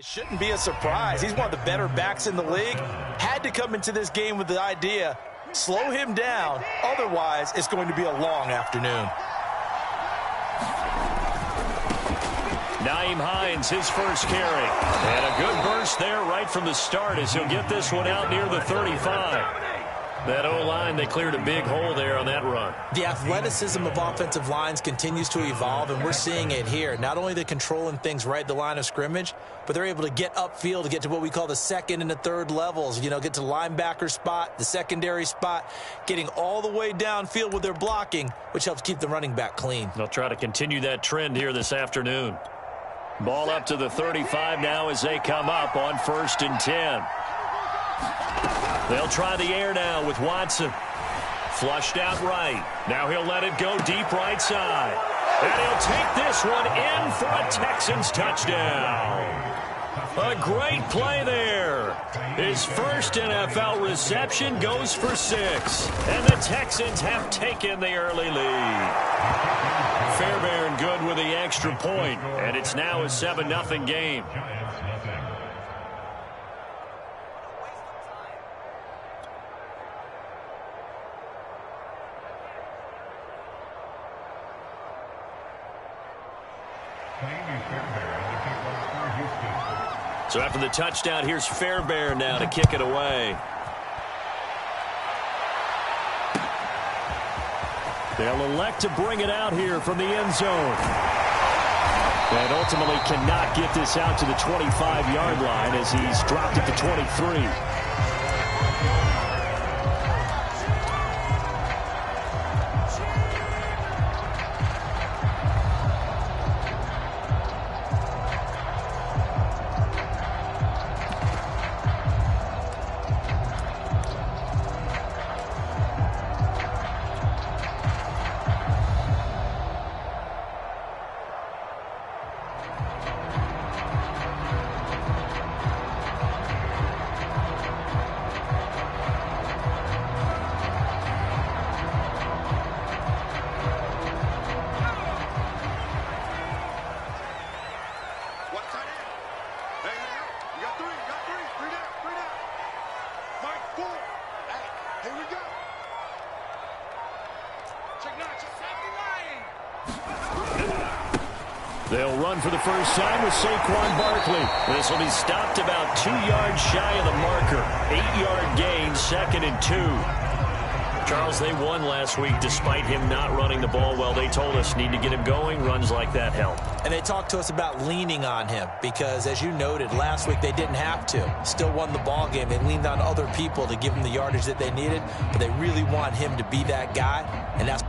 It shouldn't be a surprise. He's one of the better backs in the league. Had to come into this game with the idea, slow him down. Otherwise, it's going to be a long afternoon. Nyheim Hines, his first carry. And a good burst there right from the start as he'll get this one out near the 35. That O-line, they cleared a big hole there on that run. The athleticism of offensive lines continues to evolve, and we're seeing it here. Not only the controlling things right at the line of scrimmage, but they're able to get upfield to get to what we call the second and the third levels. You know, get to the linebacker spot, the secondary spot, getting all the way downfield with their blocking, which helps keep the running back clean. They'll try to continue that trend here this afternoon. Ball up to the 35 now as they come up on 1st and 10. They'll try the air now with Watson. Flushed out right. Now he'll let it go deep right side. And he'll take this one in for a Texans touchdown. A great play there. His first NFL reception goes for 6. And the Texans have taken the early lead. Fairbairn good with the extra point, and it's now a 7-0 game. So after the touchdown, here's Fairbairn now to kick it away. They'll elect to bring it out here from the end zone. And ultimately cannot get this out to the 25-yard line as he's dropped it to 23. They'll run for the first time with Saquon Barkley. This will be stopped about 2 yards shy of the marker. 8-yard gain, 2nd and 2. Charles, they won last week despite him not running the ball well. They told us need to get him going. Runs like that help. And they talked to us about leaning on him because, as you noted, last week they didn't have to. Still won the ball game. They leaned on other people to give them the yardage that they needed, but they really want him to be that guy, and that's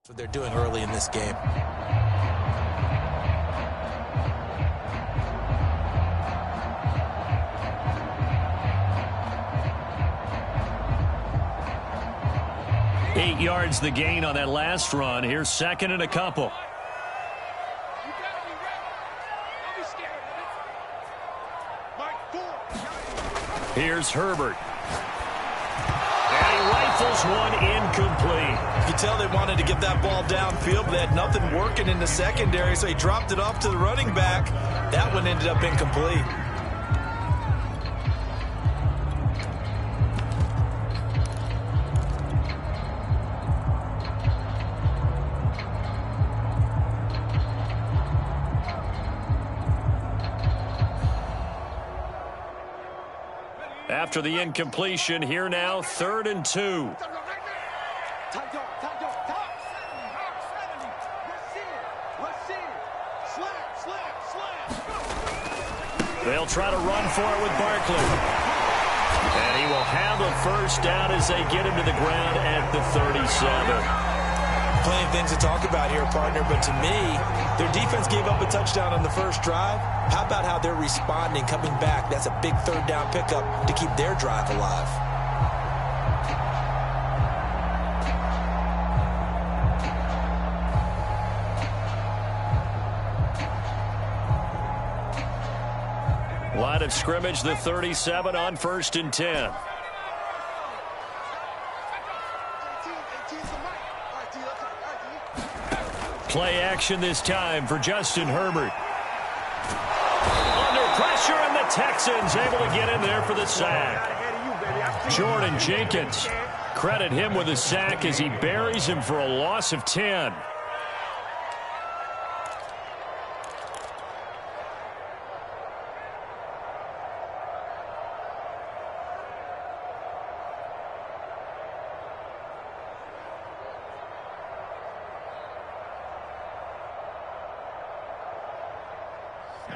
what they're doing early in this game. Eight yards the gain on that last run. Here's 2nd and a couple. Here's Herbert. And he rifles one incomplete. You can tell they wanted to get that ball downfield, but they had nothing working in the secondary, so he dropped it off to the running back. That one ended up incomplete. After the incompletion, here now, 3rd and 2. They'll try to run for it with Barkley. And he will have a first down as they get him to the ground at the 37. Plenty of things to talk about here, partner, but to me, their defense gave up a touchdown on the first drive. How about how they're responding, coming back? That's a big third down pickup to keep their drive alive. Line of scrimmage, the 37 on 1st and 10. Play action this time for Justin Herbert. Under pressure, and the Texans able to get in there for the sack. Jordan Jenkins, credit him with a sack as he buries him for a loss of 10.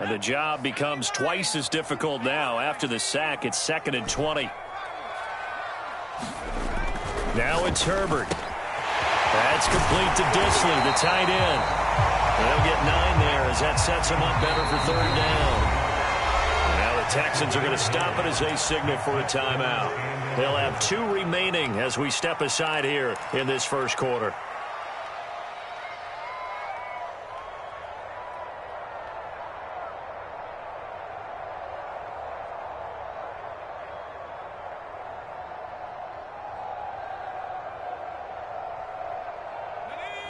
And the job becomes twice as difficult now. After the sack, it's 2nd and 20. Now it's Herbert. That's complete to Disley, the tight end. They'll get 9 there as that sets him up better for 3rd down. Now the Texans are going to stop it as they signal for a timeout. They'll have 2 remaining as we step aside here in this first quarter.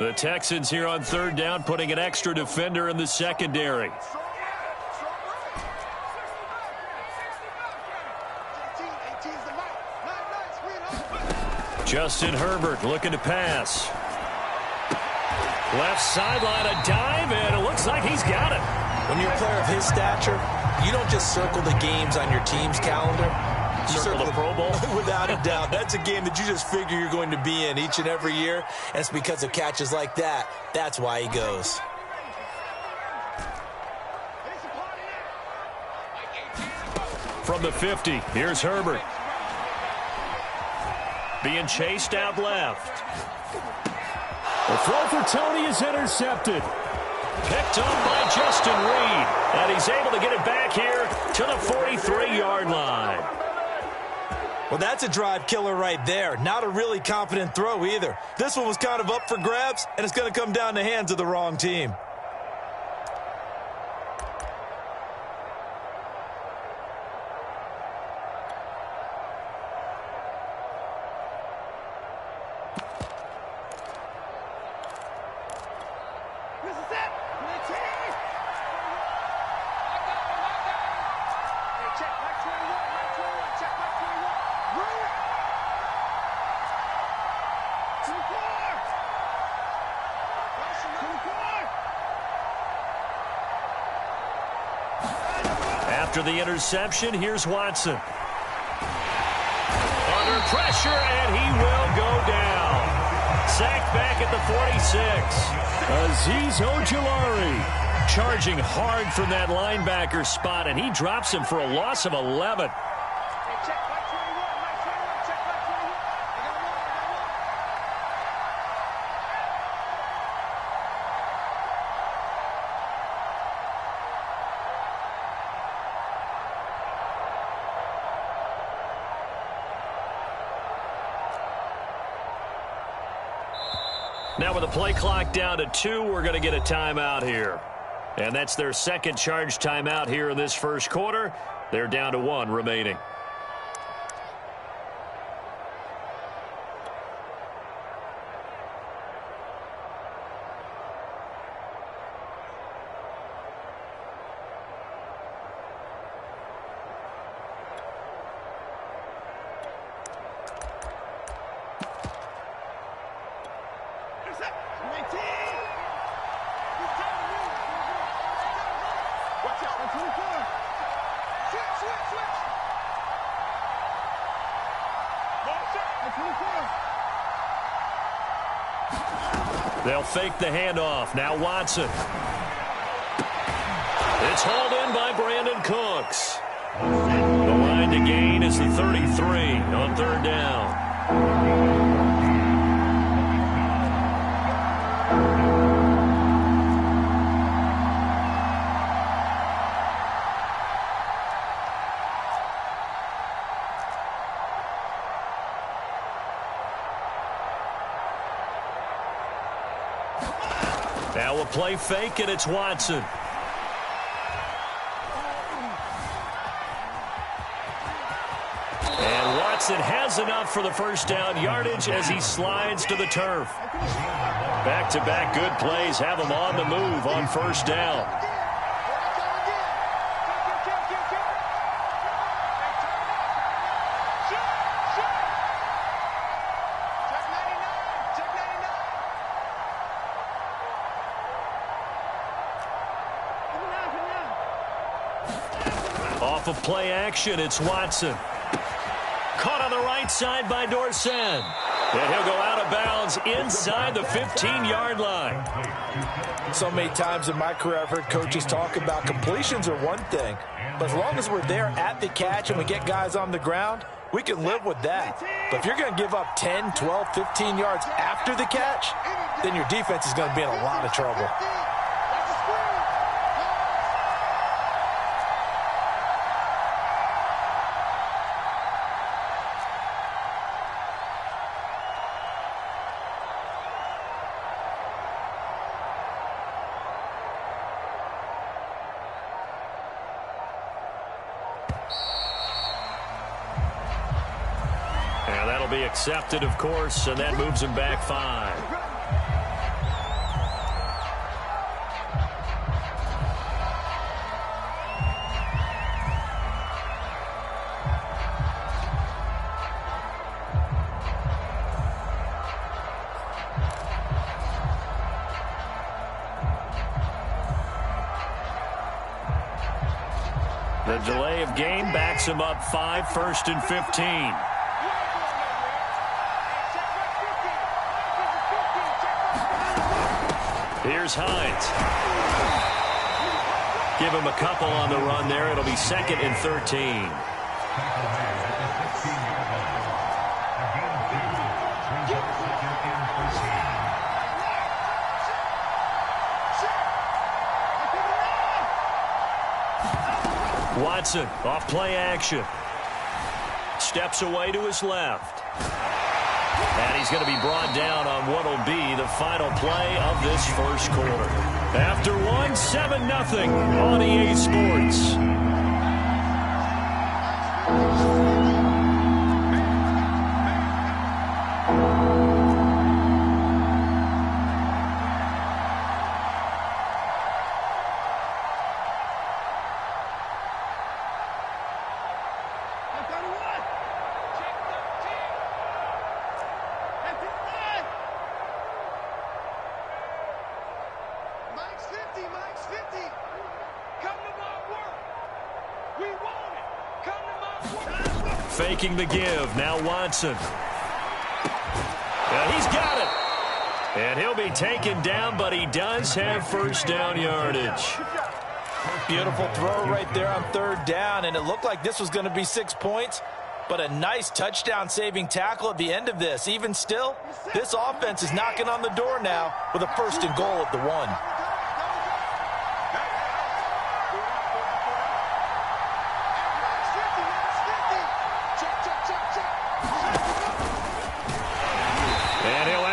The Texans here on 3rd down, putting an extra defender in the secondary. Justin Herbert looking to pass. Left sideline, a dive, and it looks like he's got it. When you're a player of his stature, you don't just circle the games on your team's calendar. Circle the Pro Bowl? Without a doubt. That's a game that you just figure you're going to be in each and every year. And it's because of catches like that. That's why he goes. From the 50, here's Herbert. Being chased out left. The throw for Tony is intercepted. Picked up by Justin Reed. And he's able to get it back here to the 43-yard line. Well, that's a drive killer right there. Not a really confident throw either. This one was kind of up for grabs, and it's going to come down the hands of the wrong team. After the interception, here's Watson. Under pressure, and he will go down. Sacked back at the 46. Azeez Ojulari charging hard from that linebacker spot, and he drops him for a loss of 11. Now with the play clock down to 2, we're going to get a timeout here. And that's their second charge timeout here in this first quarter. They're down to 1 remaining. They'll fake the handoff. Now Watson. It's hauled in by Brandon Cooks. The line to gain is the 33 on third down. Now a play fake, and it's Watson. And Watson has enough for the first down yardage as he slides to the turf. Back-to-back good plays have him on the move on first down. Off of play action, it's Watson. Caught on the right side by Dorsett. And he'll go out of bounds inside the 15-yard line. So many times in my career I've heard coaches talk about completions are one thing, but as long as we're there at the catch and we get guys on the ground, we can live with that. But if you're going to give up 10, 12, 15 yards after the catch, then your defense is going to be in a lot of trouble. And that'll be accepted, of course, and that moves him back 5. The delay of game backs him up 5, 1st and 15. Here's Hines. Give him a couple on the run there. It'll be 2nd and 13. Watson off play action. Steps away to his left. And he's going to be brought down on what will be the final play of this first quarter. After one, 7-0 on EA Sports. Faking the give. Now Watson. And he's got it. And he'll be taken down, but he does have first down yardage. Beautiful throw right there on third down, and it looked like this was going to be 6 points, but a nice touchdown-saving tackle at the end of this. Even still, this offense is knocking on the door now with a 1st and goal at the 1.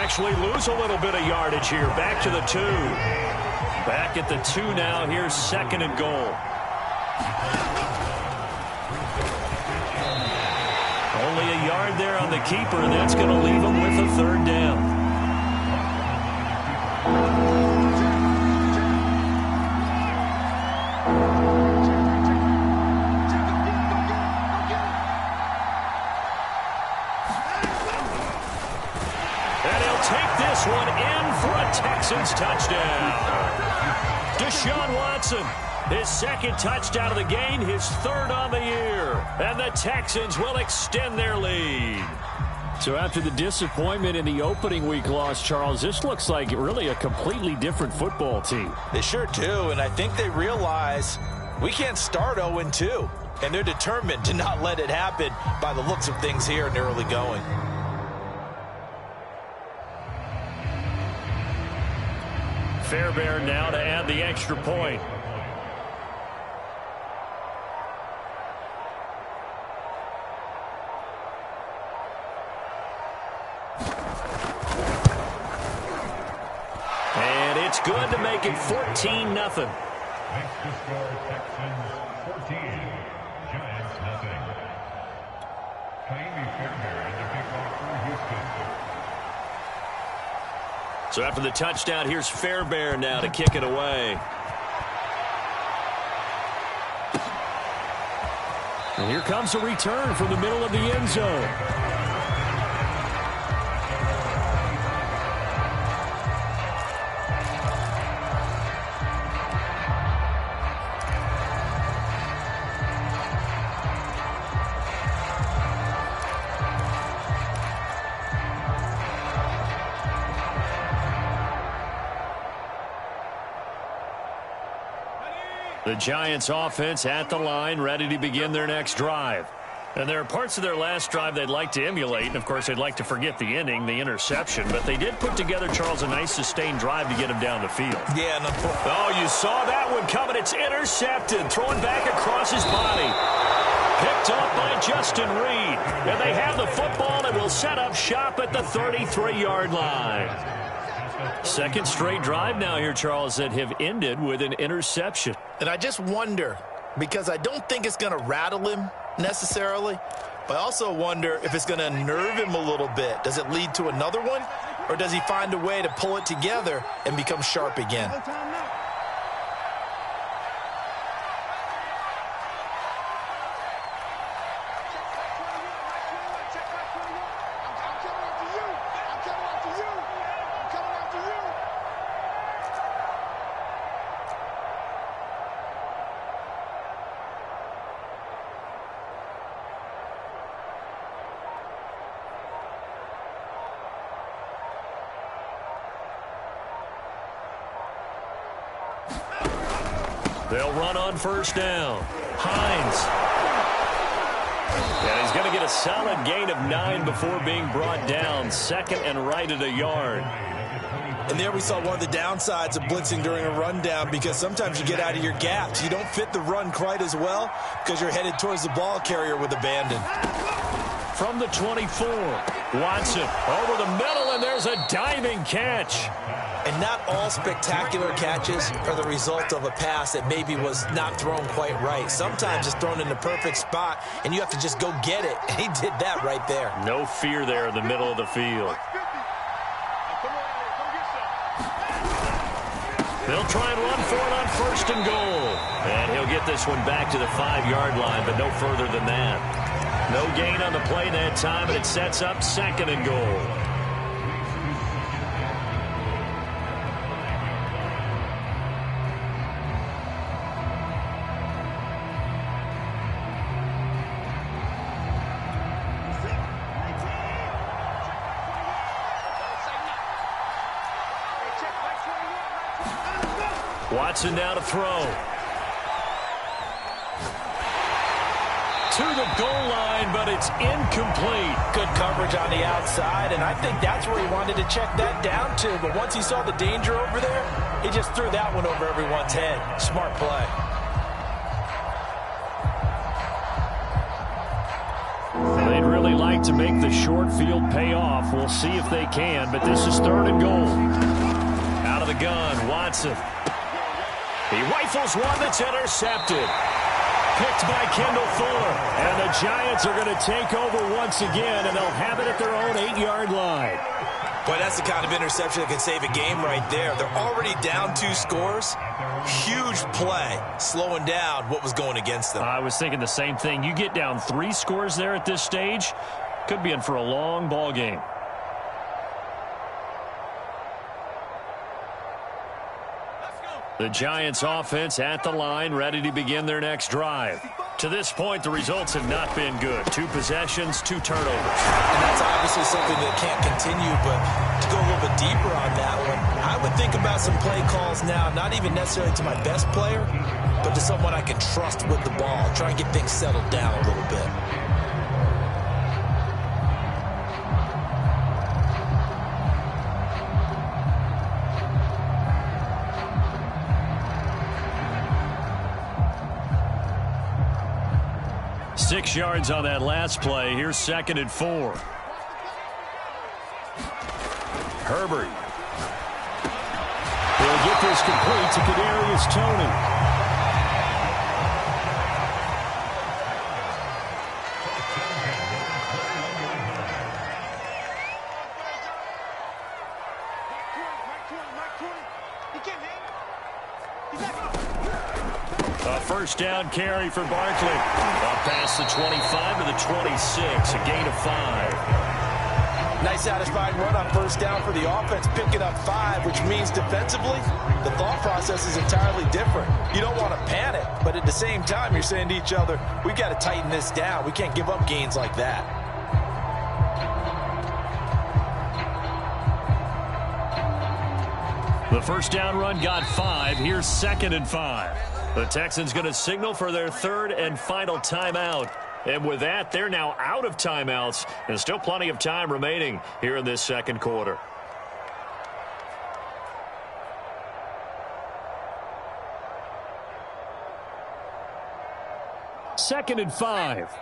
Actually lose a little bit of yardage here. Back to the 2. Back at the 2 now. Here's 2nd and goal. Only a yard there on the keeper, and that's going to leave him with a 3rd down. One in for a Texans touchdown. Deshaun Watson, his 2nd touchdown of the game, his 3rd on the year. And the Texans will extend their lead. So after the disappointment in the opening week loss, Charles, this looks like really a completely different football team. They sure do, and I think they realize we can't start 0-2, and they're determined to not let it happen by the looks of things here in the early going. Fairbairn now to add the extra point. And it's good to make it 14-0. Next to score, Texans 14, Giants nothing. Kaimi Fairbairn to kick off for Houston. So after the touchdown, here's Fairbairn now to kick it away. And here comes a return from the middle of the end zone. The Giants offense at the line, ready to begin their next drive. And there are parts of their last drive they'd like to emulate, and of course they'd like to forget the inning, the interception, but they did put together, Charles, a nice sustained drive to get him down the field. Yeah, oh, you saw that one coming. It's intercepted, thrown back across his body. Picked up by Justin Reed, and they have the football and will set up shop at the 33-yard line. Second straight drive now here, Charles, that have ended with an interception. And I just wonder, because I don't think it's going to rattle him necessarily, but I also wonder if it's going to nerve him a little bit. Does it lead to another one, or does he find a way to pull it together and become sharp again? They'll run on first down. Hines. And he's going to get a solid gain of 9 before being brought down. Second and right at a yard. And there we saw one of the downsides of blitzing during a rundown, because sometimes you get out of your gaps. You don't fit the run quite as well because you're headed towards the ball carrier with abandon. From the 24, Watson over the middle, and there's a diving catch. And not all spectacular catches are the result of a pass that maybe was not thrown quite right. Sometimes it's thrown in the perfect spot, and you have to just go get it. And he did that right there. No fear there in the middle of the field. They'll try and run for it on first and goal. And he'll get this one back to the 5-yard line, but no further than that. No gain on the play that time, and it sets up second and goal. Watson now to throw. To the goal line, but it's incomplete. Good coverage on the outside, and I think that's where he wanted to check that down to. But once he saw the danger over there, he just threw that one over everyone's head. Smart play. They'd really like to make the short field pay off. We'll see if they can, but this is third and goal. Out of the gun, Watson. He rifles one that's intercepted. Picked by Kendall Fuller. And the Giants are going to take over once again, and they'll have it at their own 8-yard line. Boy, that's the kind of interception that can save a game right there. They're already down 2 scores. Huge play, slowing down what was going against them. I was thinking the same thing. You get down 3 scores there at this stage, could be in for a long ball game. The Giants offense at the line, ready to begin their next drive. To this point, the results have not been good. 2 possessions, 2 turnovers. And that's obviously something that can't continue, but to go a little bit deeper on that one, I would think about some play calls now, not even necessarily to my best player, but to someone I can trust with the ball. Try and get things settled down a little bit. Six yards on that last play. Here's 2nd and 4. Herbert. They'll get this complete to Kadarius Toney. A first down carry for Barkley. Up past the 25 to the 26. A gain of 5. Nice satisfying run on first down for the offense, picking up 5, which means defensively, the thought process is entirely different. You don't want to panic, but at the same time, you're saying to each other, we got to tighten this down. We can't give up gains like that. The first down run got 5. Here's 2nd and 5. The Texans going to signal for their 3rd and final timeout. And with that, they're now out of timeouts. And still plenty of time remaining here in this second quarter. Second and 5.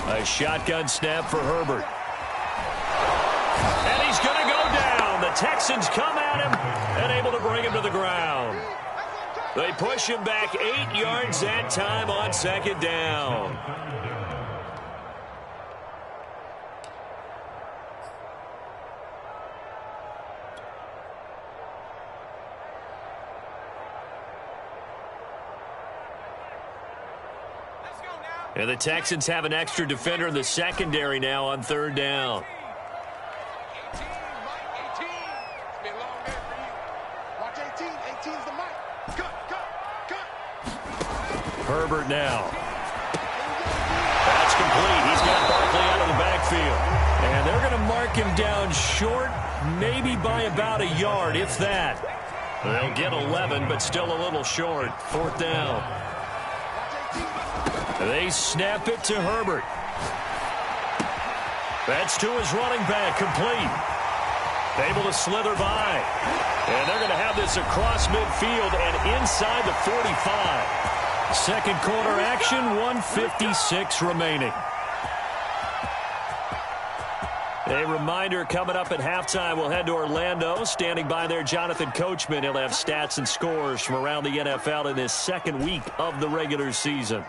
A shotgun snap for Herbert. And he's going to go down. The Texans come at him and able to bring him to the ground. They push him back 8 yards that time on 2nd down. And the Texans have an extra defender in the secondary now on 3rd down. Herbert now. That's complete. He's got Barkley out of the backfield. And they're going to mark him down short, maybe by about a yard, if that. They'll get 11, but still a little short. 4th down. They snap it to Herbert. That's to his running back, complete. Able to slither by. And they're going to have this across midfield and inside the 45. Second quarter action, 1:56 remaining. A reminder coming up at halftime, we'll head to Orlando. Standing by there, Jonathan Coachman. He'll have stats and scores from around the NFL in this second week of the regular season.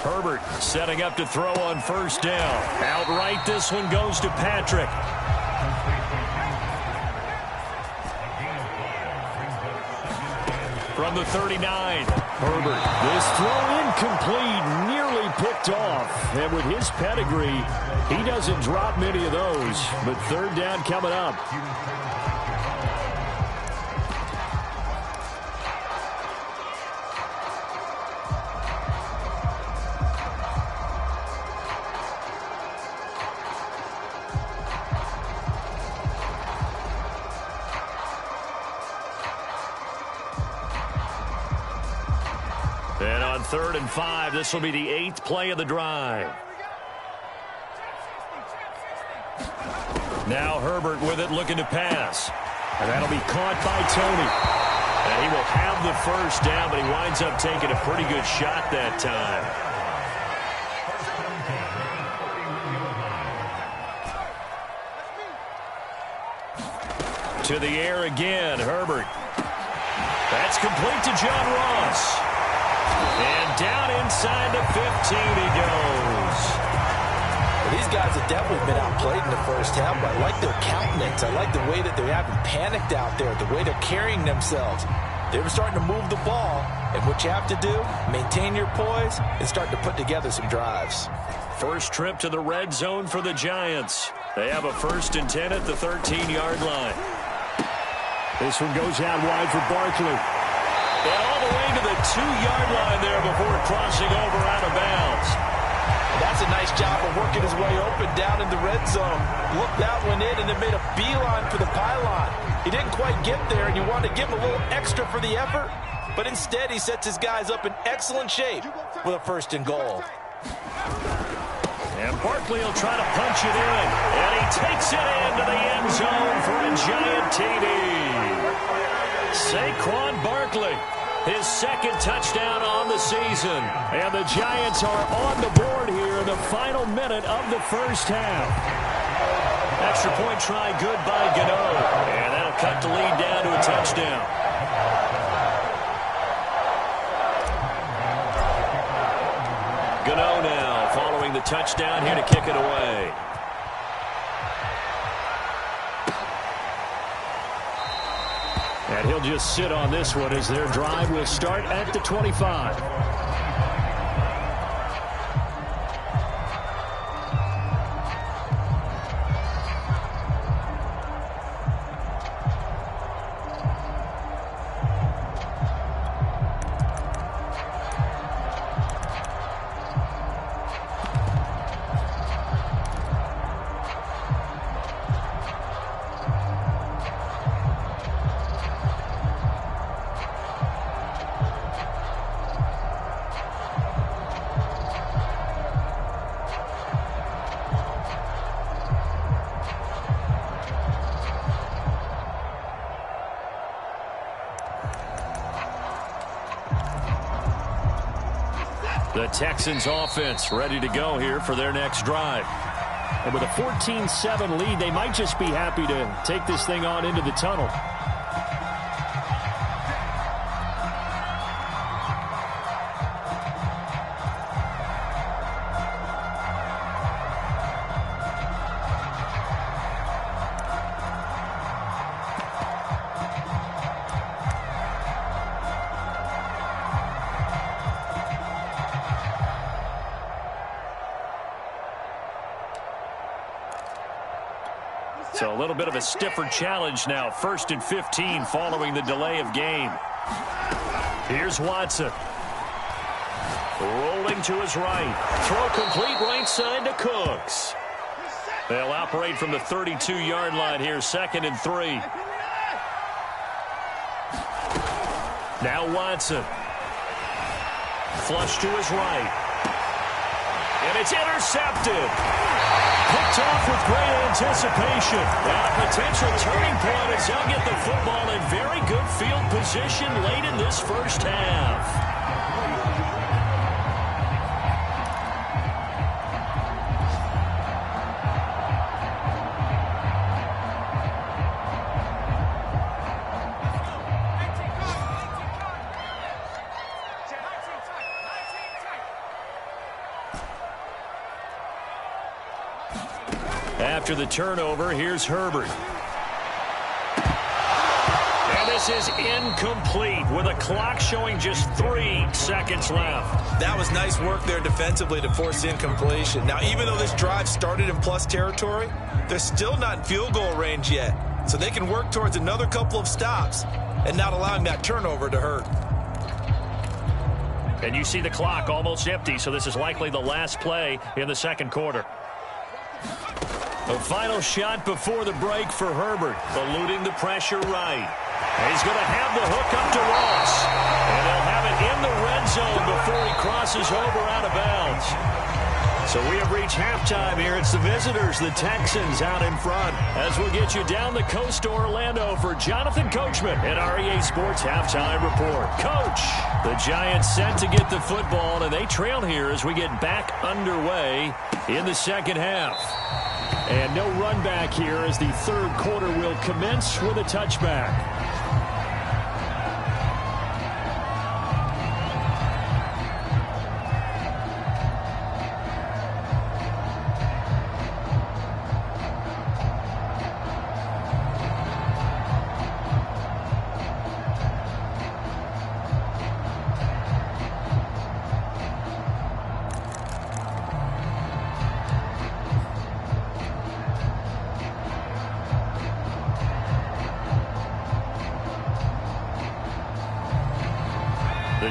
Herbert setting up to throw on first down. Outright, this one goes to Patrick. From the 39, Herbert. This throw incomplete, nearly picked off. And with his pedigree, he doesn't drop many of those. But 3rd down coming up. And on 3rd and 5, this will be the 8th play of the drive. Now Herbert with it, looking to pass. And that'll be caught by Toney. And he will have the first down, but he winds up taking a pretty good shot that time. To the air again, Herbert. That's complete to John Ross. And down inside the 15 he goes. Well, these guys have definitely been outplayed in the first half, but I like their countenance. I like the way that they haven't panicked out there, the way they're carrying themselves. They were starting to move the ball, and what you have to do, maintain your poise and start to put together some drives. First trip to the red zone for the Giants. They have a 1st and 10 at the 13-yard line. This one goes out wide for Barkley. And all the way to the 2-yard line there before crossing over out of bounds. That's a nice job of working his way open down in the red zone. Looked that one in and then made a beeline for the pylon. He didn't quite get there, and you wanted to give him a little extra for the effort, but instead he sets his guys up in excellent shape with a 1st and goal. And Barkley will try to punch it in, and he takes it into the end zone for a Giant TD. Saquon Barkley, his 2nd touchdown on the season. And the Giants are on the board here in the final minute of the first half. Extra point try good by Gano. And that'll cut the lead down to a touchdown. Gano now following the touchdown here to kick it away. And he'll just sit on this one as their drive will start at the 25. The Texans offense ready to go here for their next drive. And with a 14-7 lead, they might just be happy to take this thing on into the tunnel. So a little bit of a stiffer challenge now. 1st and 15 following the delay of game. Here's Watson. Rolling to his right. Throw complete right side to Cooks. They'll operate from the 32-yard line here. 2nd and 3. Now Watson. Flush to his right. And it's intercepted. Picked off with great anticipation. And a potential turning point as they'll get the football in very good field position late in this first half. After the turnover, here's Herbert. And this is incomplete with a clock showing just 3 seconds left. That was nice work there defensively to force incompletion. Now, even though this drive started in plus territory, they're still not in field goal range yet. So they can work towards another couple of stops and not allowing that turnover to hurt. And you see the clock almost empty, so this is likely the last play in the second quarter. The final shot before the break for Herbert, eluding the pressure right. And he's going to have the hook up to Ross. And they'll have it in the red zone before he crosses over out of bounds. So we have reached halftime here. It's the visitors, the Texans, out in front. As we'll get you down the coast to Orlando for Jonathan Coachman at REA Sports Halftime Report. Coach, the Giants set to get the football, and they trail here as we get back underway in the second half. And no run back here as the third quarter will commence with a touchback.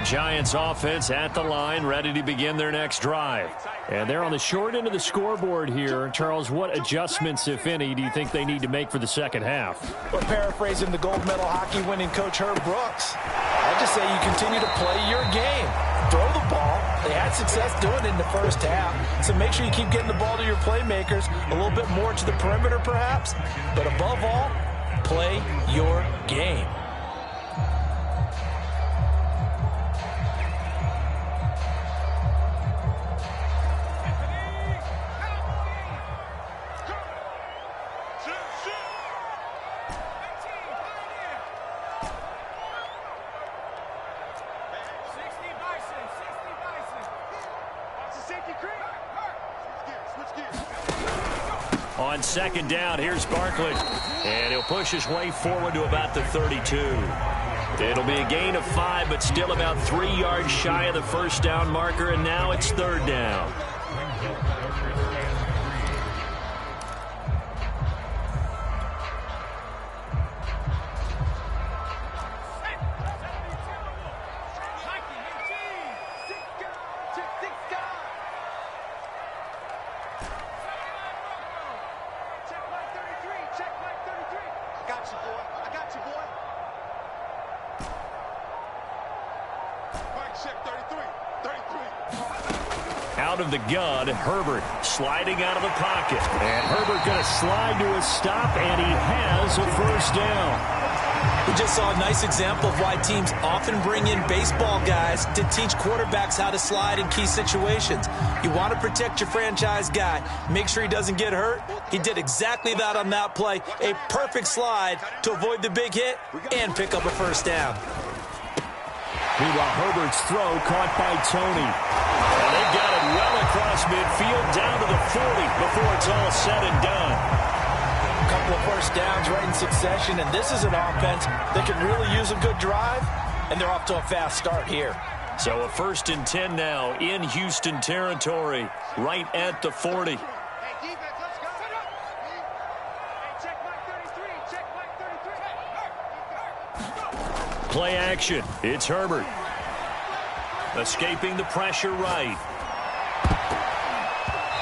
Giants offense at the line, ready to begin their next drive. And they're on the short end of the scoreboard here. Charles, what adjustments, if any, do you think they need to make for the second half? Well, paraphrasing the gold medal hockey winning coach Herb Brooks, I just say you continue to play your game. Throw the ball. They had success doing it in the first half. So make sure you keep getting the ball to your playmakers, a little bit more to the perimeter perhaps. But above all, play your game. On second down, here's Barkley. And he'll push his way forward to about the 32. It'll be a gain of 5, but still about 3 yards shy of the first down marker, and now it's third down. Out of the gun, Herbert sliding out of the pocket. And Herbert going to slide to a stop, and he has a first down. We just saw a nice example of why teams often bring in baseball guys to teach quarterbacks how to slide in key situations. You want to protect your franchise guy. Make sure he doesn't get hurt. He did exactly that on that play. A perfect slide to avoid the big hit and pick up a first down. Meanwhile, Herbert's throw caught by Tony. And they've got it well across midfield down to the 40 before it's all said and done. A couple of first downs right in succession, and this is an offense that can really use a good drive, and they're off to a fast start here. So a 1st and 10 now in Houston territory, right at the 40. Play action. It's Herbert. Escaping the pressure right.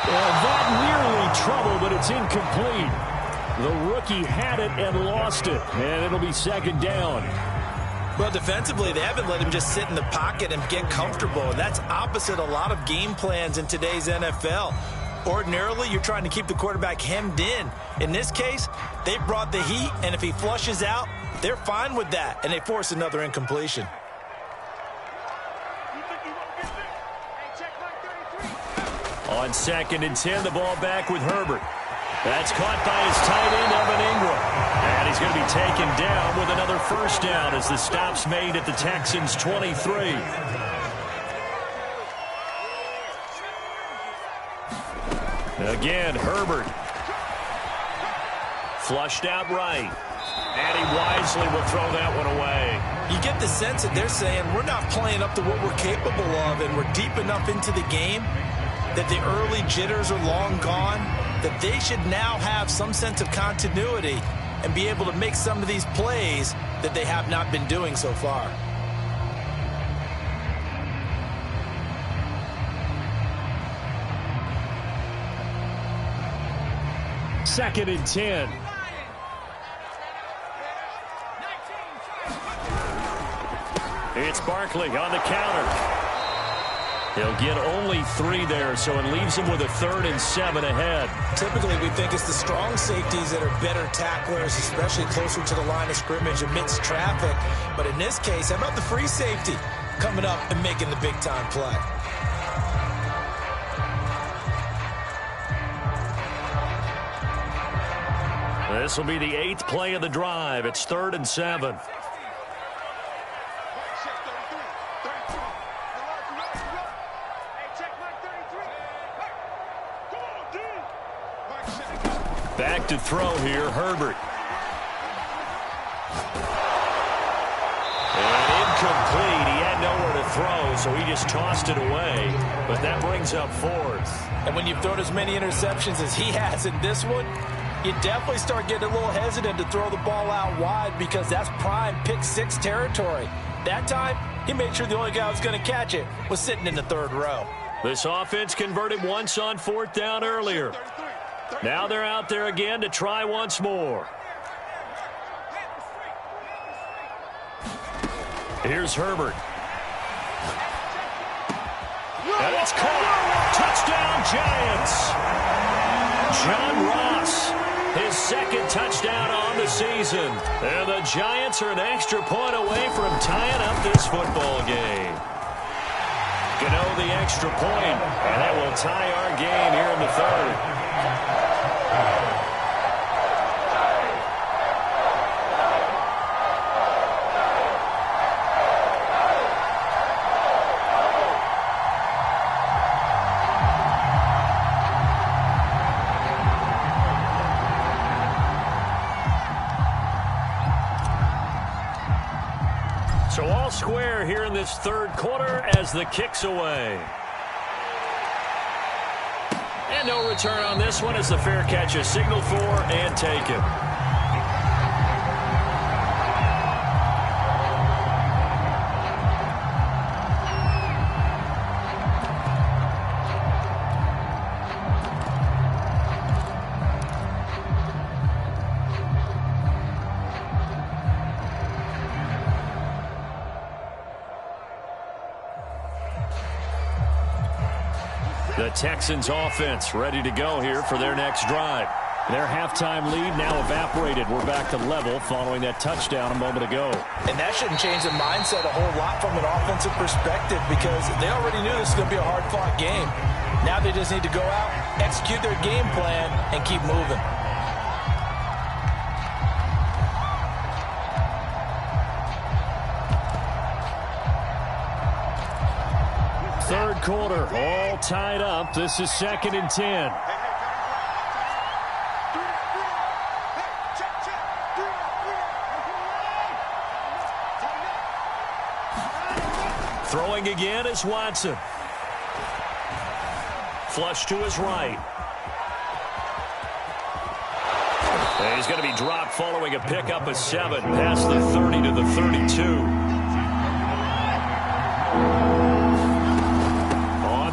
That nearly trouble, but it's incomplete. The rookie had it and lost it, and it'll be second down. Well, defensively, they haven't let him just sit in the pocket and get comfortable, and that's opposite a lot of game plans in today's NFL. Ordinarily, you're trying to keep the quarterback hemmed in. In this case, they brought the heat, and if he flushes out, they're fine with that, and they force another incompletion. On 2nd and 10, the ball back with Herbert. That's caught by his tight end, Evan Ingram. And he's going to be taken down with another first down as the stop's made at the Texans' 23. Again, Herbert. Flushed out right. And he wisely will throw that one away. You get the sense that they're saying we're not playing up to what we're capable of, and we're deep enough into the game that the early jitters are long gone, that they should now have some sense of continuity and be able to make some of these plays that they have not been doing so far. Second and 10. It's Barkley on the counter. He'll get only 3 there, so it leaves him with a 3rd and 7 ahead. Typically, we think it's the strong safeties that are better tacklers, especially closer to the line of scrimmage amidst traffic. But in this case, how about the free safety coming up and making the big-time play? This will be the 8th play of the drive. It's 3rd and 7. Back to throw here, Herbert. And incomplete. He had nowhere to throw, so he just tossed it away. But that brings up 4th. And when you've thrown as many interceptions as he has in this one, you definitely start getting a little hesitant to throw the ball out wide because that's prime pick 6 territory. That time, He made sure the only guy who was going to catch it was sitting in the third row. This offense converted once on 4th down earlier. Now they're out there again to try once more. Here's Herbert. And it's caught. Touchdown, Giants. John Ross, his 2nd touchdown on the season. And the Giants are an extra point away from tying up this football game. Gano the extra point, and that will tie our game here in the 3rd. So all square here in this 3rd quarter as the kick's away. And no return on this one as the fair catch is signaled for and taken. The Texans offense ready to go here for their next drive. Their halftime lead now evaporated. We're back to level following that touchdown a moment ago. And that shouldn't change the mindset a whole lot from an offensive perspective because they already knew this was going to be a hard-fought game. Now they just need to go out, execute their game plan, and keep moving. Third quarter, all tied up. This is 2nd and 10. Throwing again is Watson. Flush to his right. And he's going to be dropped following a pickup of 7 past the 30 to the 32.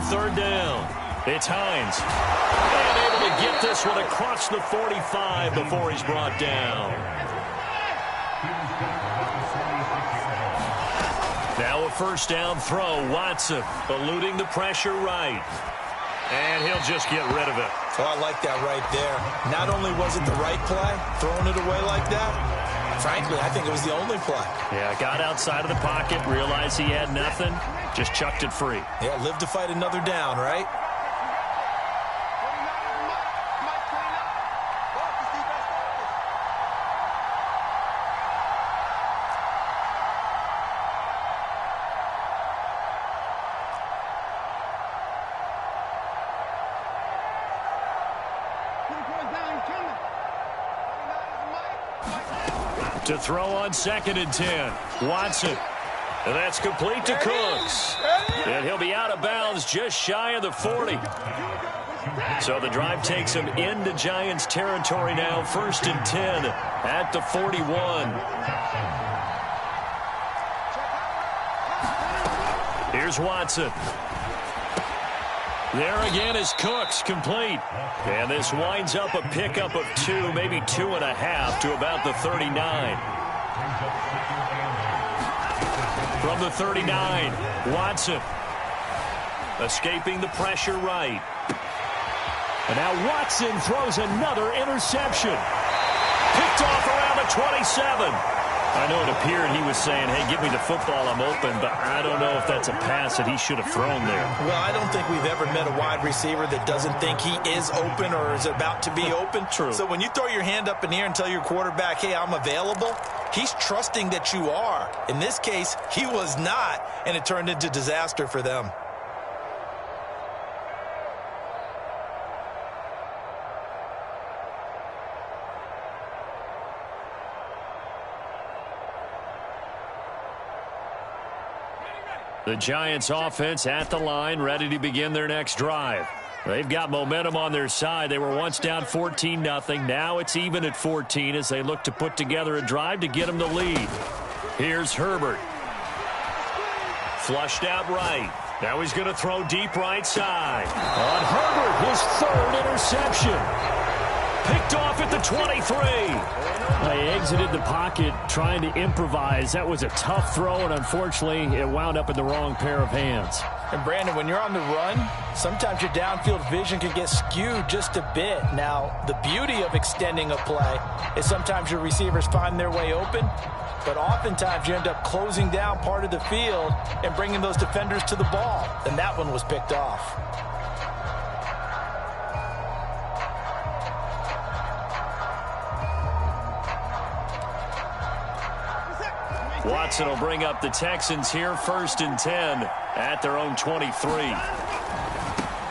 3rd down. It's Hines. And able to get this one across the 45 before he's brought down. Now a 1st down throw. Watson eluding the pressure right. And he'll just get rid of it. Oh, I like that right there. Not only was it the right play, throwing it away like that, frankly, I think it was the only play. Yeah, got outside of the pocket, realized he had nothing, just chucked it free. Yeah, live to fight another down, right? To throw on 2nd and 10. Watson. And that's complete to Cooks. And he'll be out of bounds just shy of the 40. So the drive takes him into Giants territory now. 1st and 10 at the 41. Here's Watson. There again is Cooks, complete. And this winds up a pickup of 2, maybe 2.5 to about the 39. From the 39, Watson. Escaping the pressure right. And now Watson throws another interception. Picked off around the 27. I know it appeared he was saying, hey, give me the football, I'm open, but I don't know if that's a pass that he should have thrown there. Well, I don't think we've ever met a wide receiver that doesn't think he is open or is about to be open. True. So when you throw your hand up in the air and tell your quarterback, hey, I'm available, he's trusting that you are. In this case, he was not, and it turned into disaster for them. The Giants offense at the line, ready to begin their next drive. They've got momentum on their side. They were once down 14-0. Now it's even at 14 as they look to put together a drive to get them the lead. Here's Herbert. Flushed out right. Now he's going to throw deep right side. On Herbert, his third interception. Picked off at the 23. They exited the pocket trying to improvise. That was a tough throw, and unfortunately, it wound up in the wrong pair of hands. And, Brandon, when you're on the run, sometimes your downfield vision can get skewed just a bit. Now, the beauty of extending a play is sometimes your receivers find their way open, but oftentimes you end up closing down part of the field and bringing those defenders to the ball. And that one was picked off. Watson will bring up the Texans here, 1st and 10 at their own 23.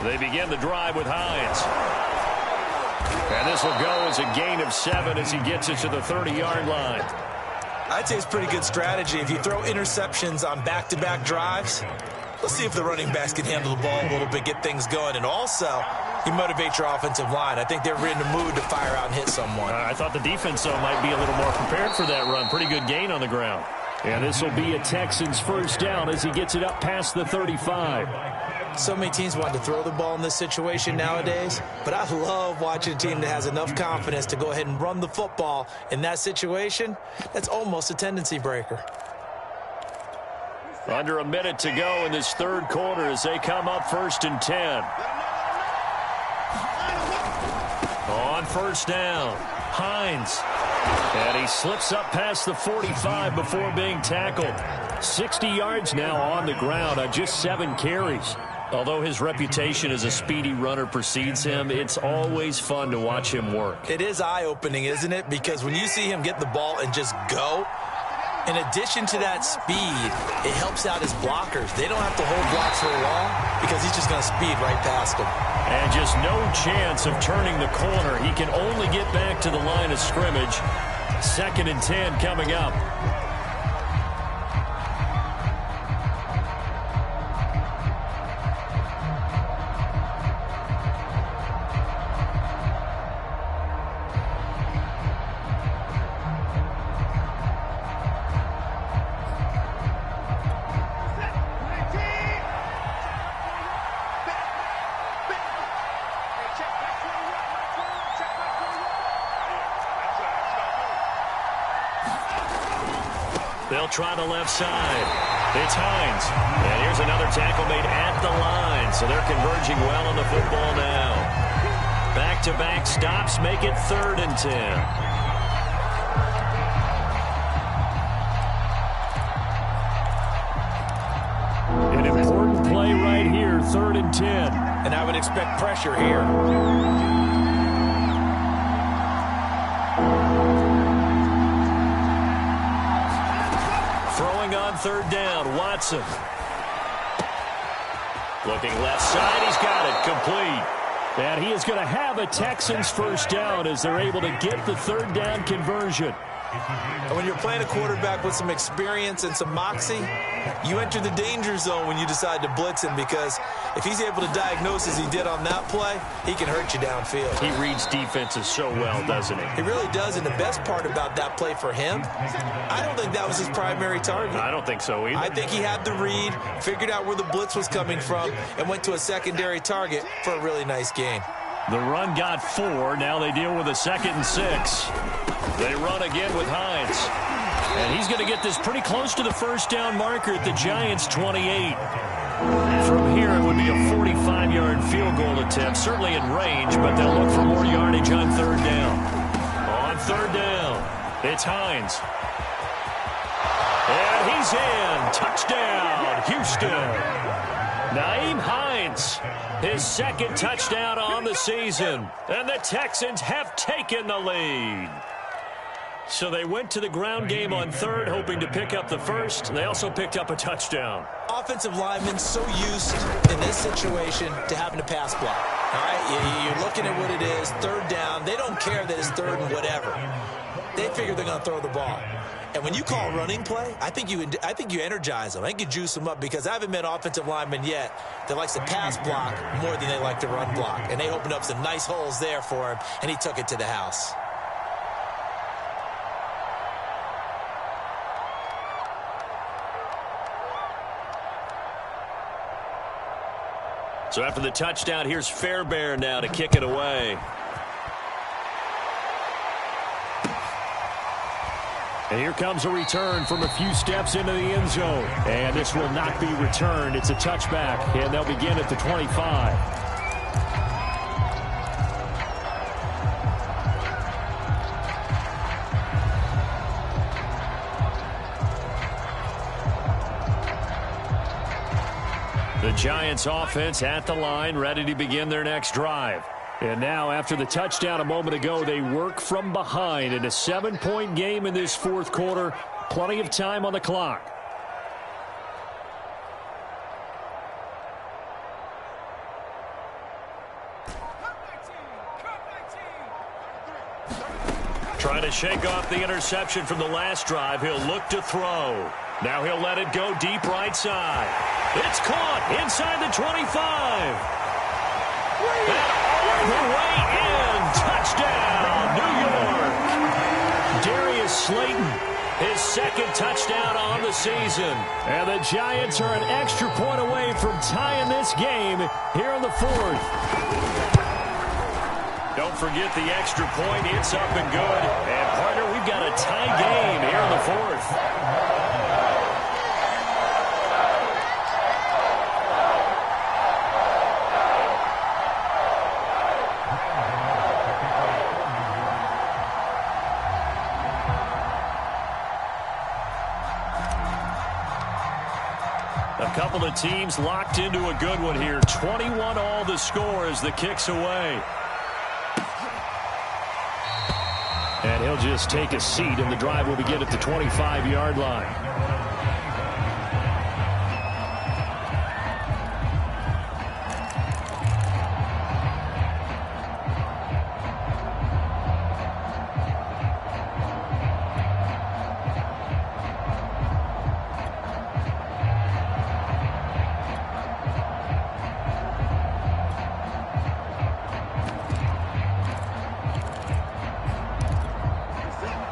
They begin the drive with Hines. And this will go as a gain of 7 as he gets it to the 30-yard line. I'd say it's pretty good strategy. If you throw interceptions on back-to-back drives, let's see if the running backs can handle the ball a little bit, get things going. And also, you motivate your offensive line. I think they're in the mood to fire out and hit someone. I thought the defense, though, might be a little more prepared for that run. Pretty good gain on the ground. And this will be a Texans first down as he gets it up past the 35. So many teams want to throw the ball in this situation nowadays, but I love watching a team that has enough confidence to go ahead and run the football in that situation. That's almost a tendency breaker. Under a minute to go in this third quarter as they come up 1st and 10. On first down, Hines. And he slips up past the 45 before being tackled. 60 yards now on the ground on just 7 carries. Although his reputation as a speedy runner precedes him, it's always fun to watch him work. It is eye-opening, isn't it? Because when you see him get the ball and just go, in addition to that speed, it helps out his blockers. They don't have to hold blocks for long because he's just going to speed right past them. And just no chance of turning the corner. He can only get back to the line of scrimmage. 2nd and 10 coming up. They'll try the left side. It's Hines. And here's another tackle made at the line. So they're converging well on the football now. Back-to-back stops make it 3rd and 10. An important play right here, 3rd and 10. And I would expect pressure here. On 3rd down, Watson. Looking left side, he's got it, complete. And he is going to have a Texans first down as they're able to get the 3rd down conversion. And when you're playing a quarterback with some experience and some moxie, you enter the danger zone when you decide to blitz him, because if he's able to diagnose as he did on that play, he can hurt you downfield. He reads defenses so well, doesn't he? He really does, and the best part about that play for him, I don't think that was his primary target. I don't think so either. I think he had the read, figured out where the blitz was coming from, and went to a secondary target for a really nice gain. The run got 4. Now they deal with a 2nd and 6. They run again with Hines. And he's going to get this pretty close to the first down marker at the Giants' 28. From here, it would be a 45-yard field goal attempt, certainly in range, but they'll look for more yardage on 3rd down. On 3rd down, it's Hines. And he's in. Touchdown, Houston. Nyheim Hines, his 2nd touchdown on the season. And the Texans have taken the lead. So they went to the ground game on 3rd, hoping to pick up the 1st. They also picked up a touchdown. Offensive linemen so used in this situation to having to pass block. All right, you're looking at what it is, 3rd down. They don't care that it's 3rd and whatever. They figure they're going to throw the ball. And when you call running play, I think you energize them. I think you juice them up, because I haven't met offensive linemen yet that likes to pass block more than they like to run block. And they opened up some nice holes there for him, and he took it to the house. So after the touchdown, here's Fairbairn now to kick it away. And here comes a return from a few steps into the end zone. And this will not be returned. It's a touchback, and they'll begin at the 25. The Giants offense at the line, ready to begin their next drive. And now, after the touchdown a moment ago, they work from behind in a 7-point game in this fourth quarter. Plenty of time on the clock. Trying to shake off the interception from the last drive. He'll look to throw. Now he'll let it go deep right side. It's caught inside the 25. And all the way in. Touchdown, New York. Darius Slayton, his second touchdown on the season. And the Giants are an extra point away from tying this game here in the fourth. Don't forget the extra point. It's up and good. And, partner, we've got a tie game here in the fourth. A couple of teams locked into a good one here. 21 all the score as the kick's away. And he'll just take a seat, and the drive will begin at the 25-yard line.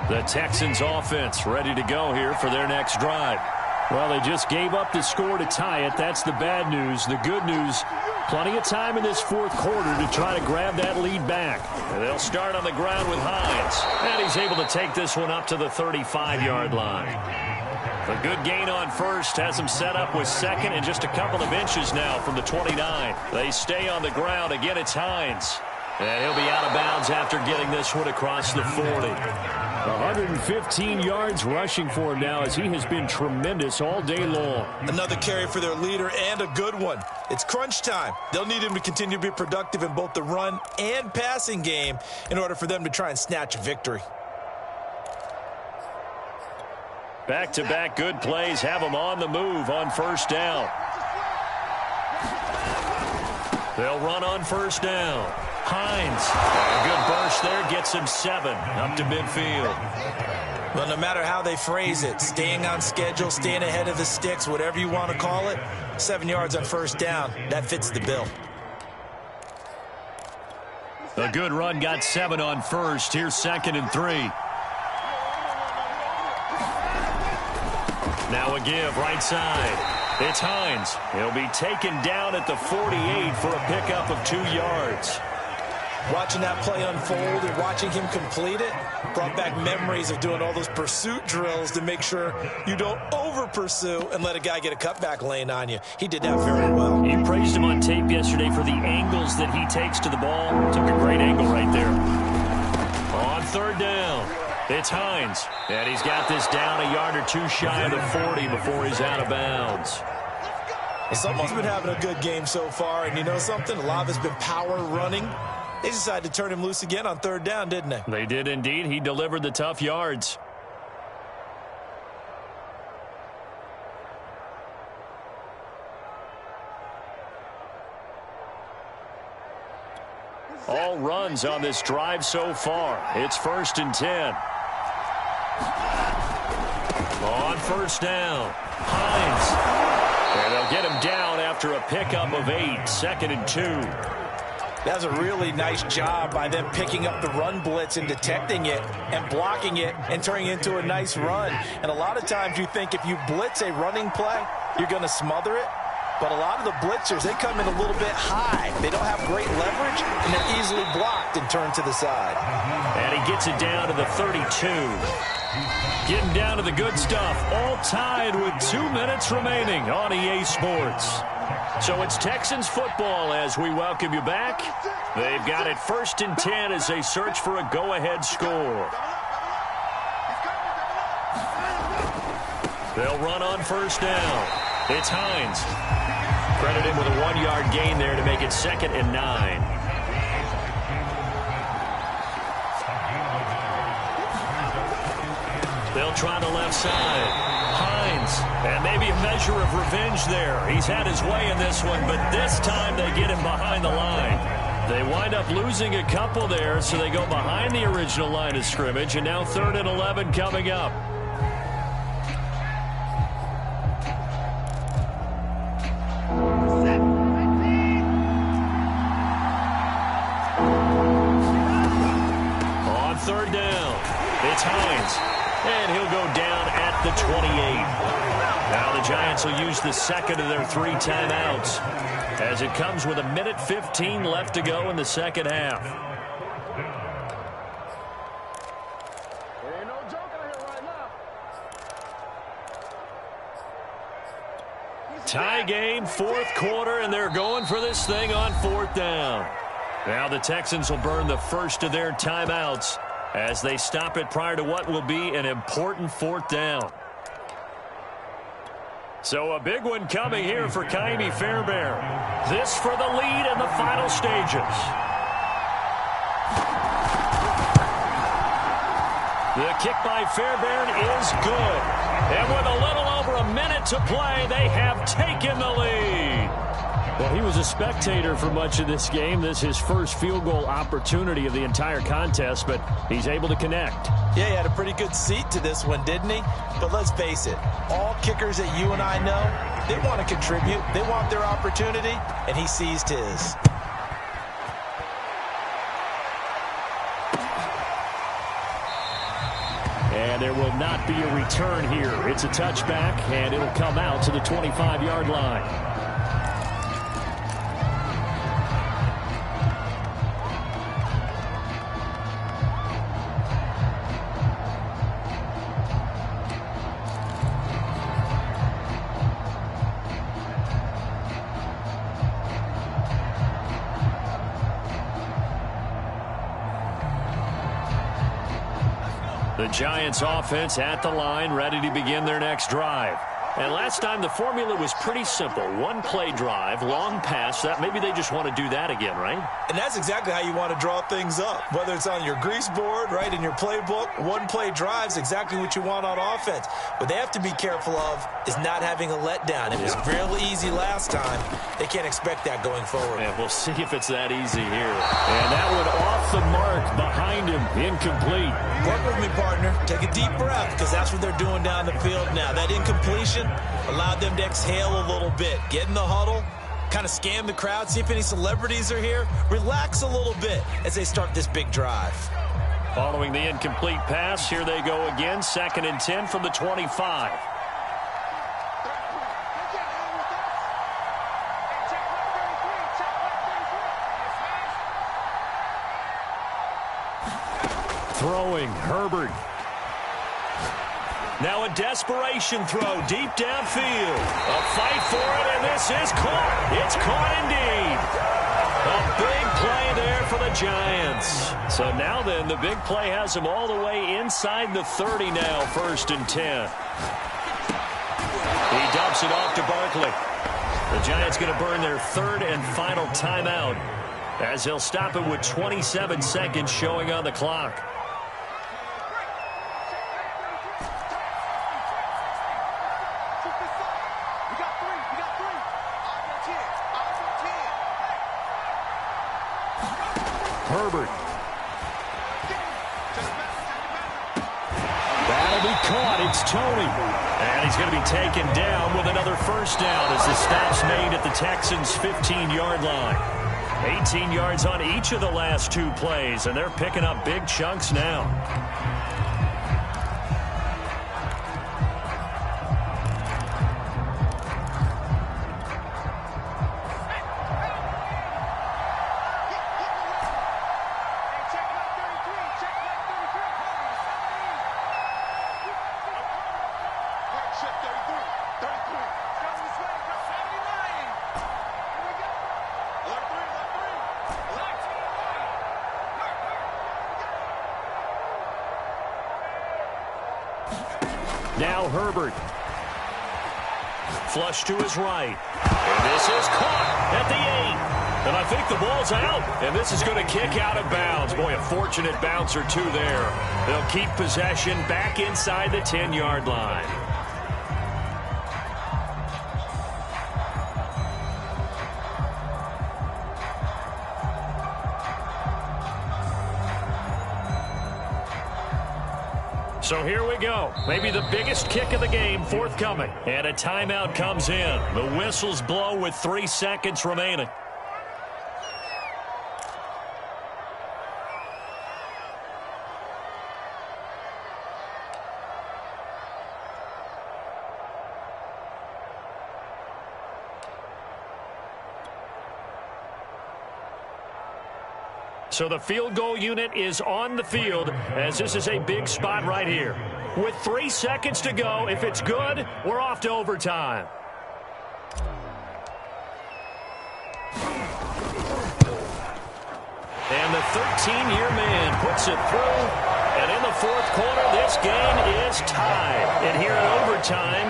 The Texans offense ready to go here for their next drive. Well, they just gave up the score to tie it. That's the bad news. The good news, plenty of time in this fourth quarter to try to grab that lead back. And they'll start on the ground with Hines. And he's able to take this one up to the 35-yard line. A good gain on first has him set up with second and just a couple of inches now from the 29. They stay on the ground. Again, it's Hines. And he'll be out of bounds after getting this one across the 40. 115 yards rushing for him now as he has been tremendous all day long. Another carry for their leader and a good one. It's crunch time. They'll need him to continue to be productive in both the run and passing game in order for them to try and snatch a victory. Back-to-back good plays have them on the move on first down. They'll run on first down. Hines, a good burst there, gets him 7 up to midfield. Well, no matter how they phrase it, staying on schedule, staying ahead of the sticks, whatever you want to call it, 7 yards on first down, that fits the bill. A good run got 7 on first. Here's 2nd and 3. Now a give right side. It's Hines. He'll be taken down at the 48 for a pickup of 2 yards. Watching that play unfold and watching him complete it brought back memories of doing all those pursuit drills to make sure you don't over-pursue and let a guy get a cutback lane on you. He did that very well. You praised him on tape yesterday for the angles that he takes to the ball. Took a great angle right there. On third down, it's Hines. And he's got this down a yard or two shy of the 40 before he's out of bounds. Someone's been having a good game so far, and you know something? A lot of it's been power running. They decided to turn him loose again on third down, didn't they? They did indeed. He delivered the tough yards. All runs on this drive so far. It's 1st and 10. On first down, Hines. And they'll get him down after a pickup of 8. 2nd and 2. That's a really nice job by them picking up the run blitz and detecting it and blocking it and turning it into a nice run. And a lot of times you think if you blitz a running play, you're going to smother it. But a lot of the blitzers, they come in a little bit high. They don't have great leverage, and they're easily blocked and turned to the side. And he gets it down to the 32. Getting down to the good stuff. All tied with 2 minutes remaining on EA Sports. So it's Texans football as we welcome you back. They've got it 1st and 10 as they search for a go-ahead score. They'll run on 1st down. It's Hines. Credit him with a 1-yard gain there to make it 2nd and 9. They'll try the left side. Hines. And maybe a measure of revenge there. He's had his way in this one, but this time they get him behind the line. They wind up losing a couple there, so they go behind the original line of scrimmage, and now 3rd and 11 coming up. On 3rd down, it's Hines. And he'll go down at the 28. Now the Giants will use the second of their 3 timeouts as it comes with 1:15 left to go in the second half. Tie game, 4th quarter, and they're going for this thing on 4th down. Now the Texans will burn the first of their timeouts as they stop it prior to what will be an important 4th down. So a big one coming here for Ka'imi Fairbairn. This for the lead in the final stages. The kick by Fairbairn is good. And with a little over a minute to play, they have taken the lead. Well, he was a spectator for much of this game. This is his first field goal opportunity of the entire contest, but he's able to connect. Yeah, he had a pretty good seat to this one, didn't he? But let's face it, all kickers that you and I know, they want to contribute. They want their opportunity, and he seized his. And there will not be a return here. It's a touchback, and it'll come out to the 25-yard line. The Giants offense at the line, ready to begin their next drive. And last time the formula was pretty simple. 1-play drive, long pass. That maybe they just want to do that again, right? And that's exactly how you want to draw things up. Whether it's on your grease board, right, in your playbook, 1-play drive is exactly what you want on offense. What they have to be careful of is not having a letdown. It was real easy last time. They can't expect that going forward. And we'll see if it's that easy here. And that one off the mark behind him, incomplete. Work with me, partner. Take a deep breath, because that's what they're doing down the field now. That incompletion allowed them to exhale a little bit. Get in the huddle, kind of scan the crowd, see if any celebrities are here. Relax a little bit as they start this big drive. Following the incomplete pass, here they go again. 2nd and 10 from the 25. Throwing, Herbert. Now a desperation throw deep downfield. A fight for it, and this is caught. It's caught indeed. A big play there for the Giants. So now then, the big play has them all the way inside the 30 now, 1st and 10. He dumps it off to Barkley. The Giants going to burn their 3rd and final timeout as they'll stop it with 27 seconds showing on the clock. Herbert. That'll be caught. It's Tony. And he's going to be taken down with another 1st down as the stop's made at the Texans' 15-yard line. 18 yards on each of the last 2 plays, and they're picking up big chunks now. Now Herbert. Flush to his right. And this is caught at the 8. And I think the ball's out. And this is going to kick out of bounds. Boy, a fortunate bounce or two there. They'll keep possession back inside the 10-yard line. So here we go. Maybe the biggest kick of the game forthcoming. And a timeout comes in. The whistles blow with 3 seconds remaining. So the field goal unit is on the field as this is a big spot right here. With 3 seconds to go, if it's good, we're off to overtime. And the 13-year man puts it through. And in the fourth quarter, this game is tied. And here in overtime,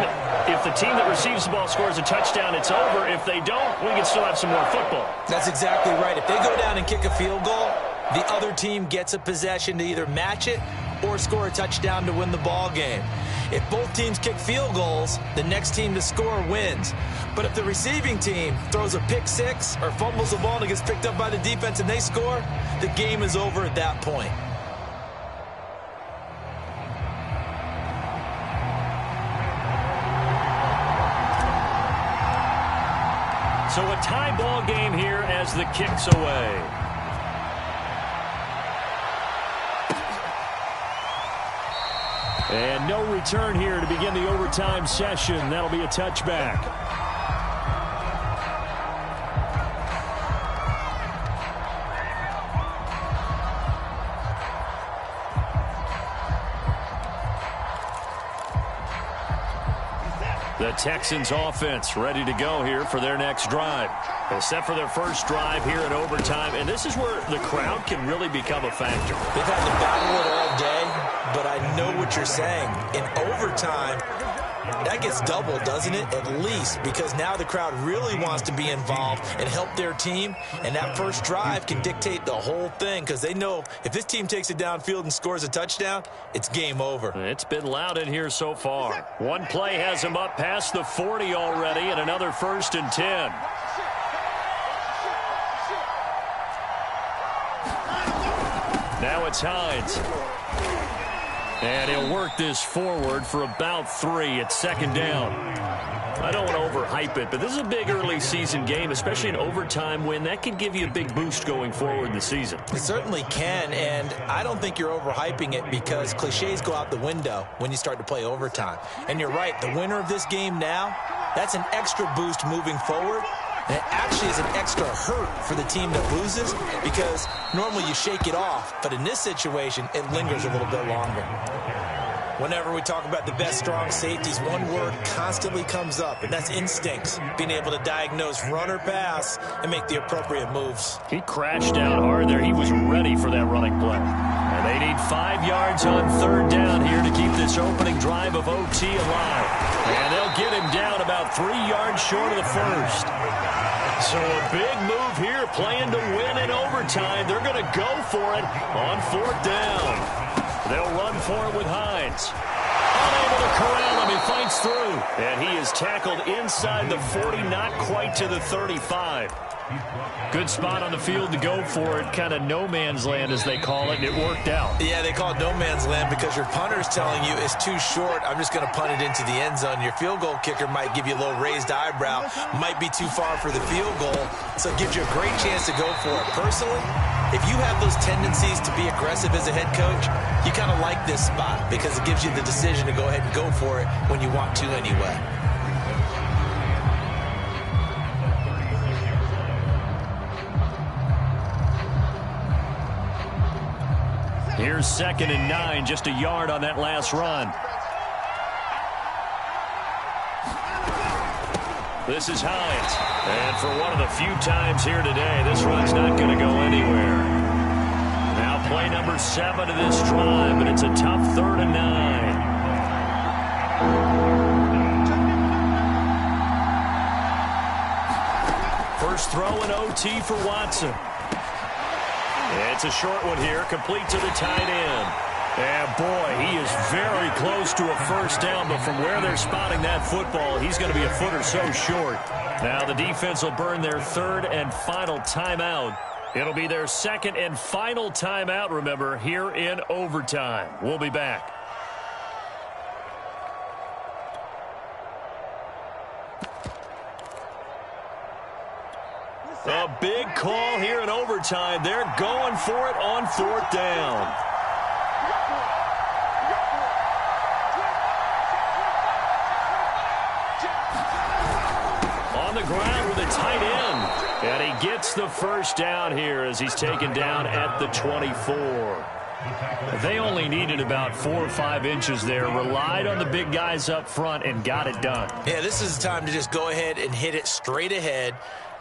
if the team that receives the ball scores a touchdown, it's over. If they don't, we can still have some more football. That's exactly right. If they go down and kick a field goal, the other team gets a possession to either match it or score a touchdown to win the ball game. If both teams kick field goals, the next team to score wins. But if the receiving team throws a pick six or fumbles the ball and it gets picked up by the defense and they score, the game is over at that point. So a tie ball game here as the kick's away. And no return here to begin the overtime session. That'll be a touchback. The Texans offense ready to go here for their next drive. They set for their first drive here in overtime, and this is where the crowd can really become a factor. They've had to battle it all day, but I know what you're saying. In overtime, that gets doubled, doesn't it? At least, because now the crowd really wants to be involved and help their team, and that first drive can dictate the whole thing because they know if this team takes it downfield and scores a touchdown, it's game over. It's been loud in here so far. One play has them up past the 40 already, and another 1st and 10. Now it's Hines. And he'll work this forward for about 3. It's 2nd down. I don't want to overhype it, but this is a big early season game, especially an overtime win. That can give you a big boost going forward in the season. It certainly can, and I don't think you're overhyping it because cliches go out the window when you start to play overtime. And you're right, the winner of this game now, that's an extra boost moving forward. And it actually is an extra hurt for the team that loses because normally you shake it off. But in this situation, it lingers a little bit longer. Whenever we talk about the best strong safeties, one word constantly comes up, and that's instincts. Being able to diagnose run or pass and make the appropriate moves. He crashed out hard there. He was ready for that running play. And they need 5 yards on 3rd down here to keep this opening drive of OT alive. And they'll get him down about 3 yards short of the first. So a big move here, playing to win in overtime. They're going to go for it on 4th down. They'll run for it with Hines. Unable to corral him. He fights through. And he is tackled inside the 40, not quite to the 35. Good spot on the field to go for it. Kind of no man's land, as they call it, and it worked out. Yeah, they call it no man's land because your punter's telling you it's too short. I'm just going to punt it into the end zone. Your field goal kicker might give you a little raised eyebrow. Might be too far for the field goal, so it gives you a great chance to go for it. Personally, if you have those tendencies to be aggressive as a head coach, you kind of like this spot because it gives you the decision to go ahead and go for it when you want to anyway. Here's 2nd and 9, just a yard on that last run. This is Hines. And for one of the few times here today, this run's not going to go anywhere. Now play number 7 of this drive, but it's a tough 3rd and 9. First throw in OT for Watson. It's a short one here, complete to the tight end. And boy, he is very close to a first down, but from where they're spotting that football, he's going to be a foot or so short. Now the defense will burn their third and final timeout. It'll be their second and final timeout, remember, here in overtime. We'll be back. A big call here in overtime. They're going for it on fourth down. On the ground with a tight end. And he gets the first down here as he's taken down at the 24. They only needed about 4 or 5 inches there, relied on the big guys up front, and got it done. Yeah, this is the time to just go ahead and hit it straight ahead.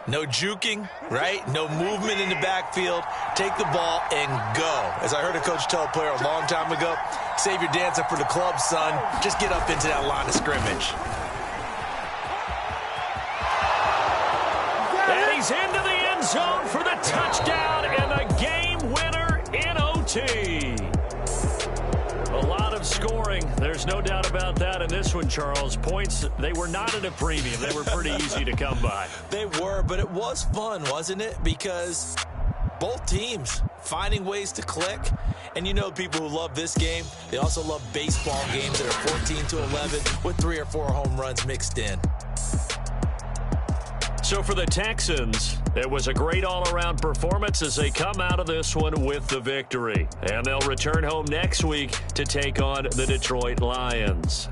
No juking, right? No movement in the backfield. Take the ball and go. As I heard a coach tell a player a long time ago, save your dancing for the club, son. Just get up into that line of scrimmage. And he's into the end zone for the touchdown and the game winner in OT. A lot of scoring. There's no doubt about that in this one, Charles. Points, they were not at a premium. They were pretty easy to come by. They were, but it was fun, wasn't it? Because both teams finding ways to click. And you know people who love this game, they also love baseball games that are 14-11 with 3 or 4 home runs mixed in. So for the Texans, it was a great all-around performance as they come out of this one with the victory. And they'll return home next week to take on the Detroit Lions.